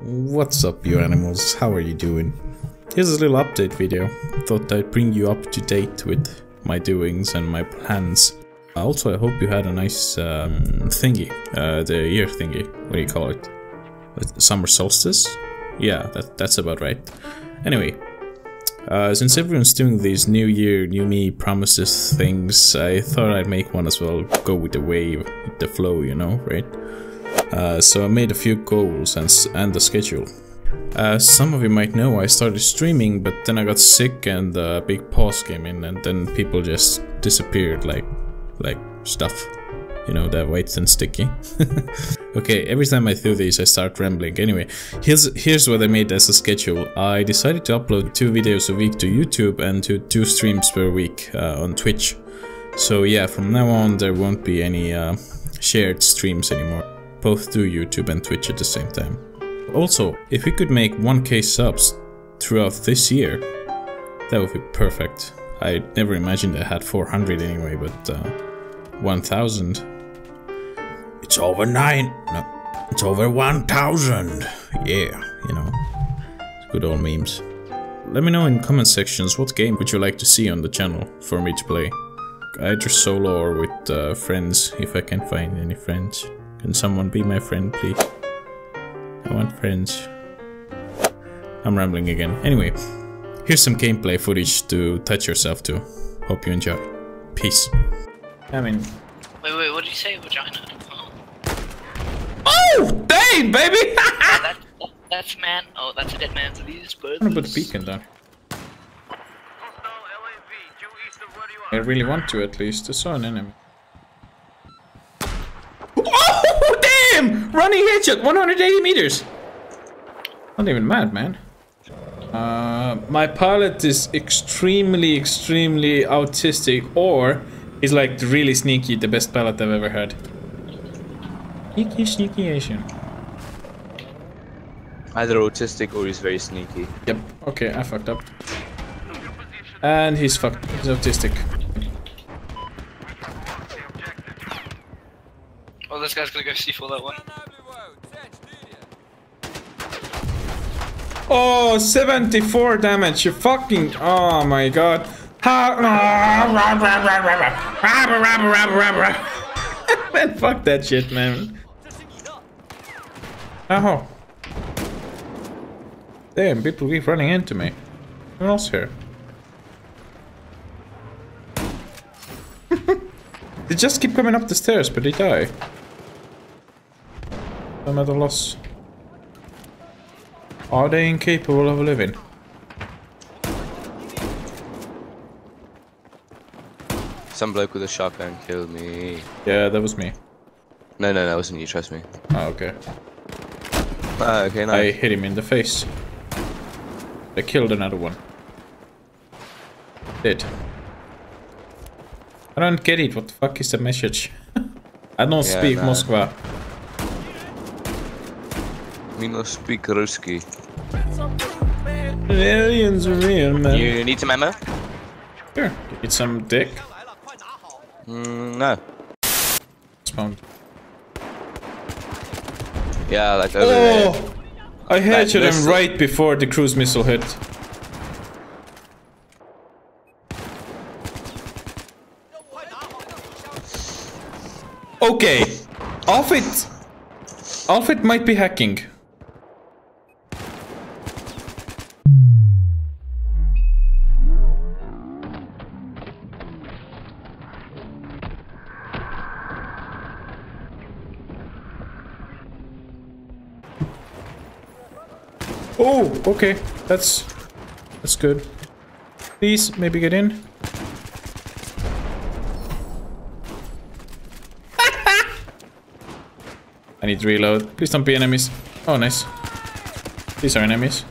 What's up, you animals? How are you doing? Here's a little update video. Thought I'd bring you up to date with my doings and my plans. Also, I hope you had a nice thingy, the year thingy. What do you call it? Summer solstice? Yeah, that's about right. Anyway, since everyone's doing these New Year, New Me promises things, I thought I'd make one as well. Go with the wave, with the flow, you know, right? So I made a few goals and the schedule. Some of you might know I started streaming, but then I got sick and a big pause came in, and then people just disappeared like stuff. You know, that white and sticky. Okay, every time I do these I start rambling. Anyway, here's what I made as a schedule. I decided to upload 2 videos a week to YouTube and to 2 streams per week on Twitch. So yeah, from now on there won't be any shared streams anymore. Both do YouTube and Twitch at the same time. Also, if we could make 1k subs throughout this year, that would be perfect. I never imagined I had 400 anyway, but 1000. It's over 9. No, it's over 1000. Yeah, you know, good old memes. Let me know in comment sections what game would you like to see on the channel for me to play. Either solo or with friends, if I can find any friends. Can someone be my friend, please? I want friends. I'm rambling again. Anyway, here's some gameplay footage to touch yourself to. Hope you enjoy. Peace. I mean... Wait, what did you say? Vagina? Oh! Dang, baby! That's a man. Oh, that's a dead man. So these birds. I'm gonna put a beacon down. I really want to, at least. I saw an enemy. Oh, damn! Running headshot, 180 meters. Not even mad, man. My pilot is extremely autistic, or he's like really sneaky, the best pilot I've ever had. Sneaky Asian. Either autistic or he's very sneaky. Yep. Okay, I fucked up. And he's fucked. He's autistic. Oh, this guy's gonna go C4 that one. Oh, 74 damage. You fucking. Oh my god. Man, fuck that shit, man. Oh. Damn, people keep running into me. Who else here? They just keep coming up the stairs, but they die. I'm at a loss. Are they incapable of living? Some bloke with a shotgun killed me. Yeah, that was me. No, it wasn't you, trust me. Oh, okay. Ah, okay, nice. I hit him in the face. I killed another one. Did. I don't get it, what the fuck is the message? I don't speak Moskva. We don't speak Ruski. Aliens are real, man. You need some ammo? Sure. Need some dick? No. Spawned. Yeah, like over there. I headshot him right before the cruise missile hit. Okay. Alfit might be hacking. Oh, okay. That's good. Please, maybe get in. I need to reload. Please don't be enemies. Oh, nice. These are enemies.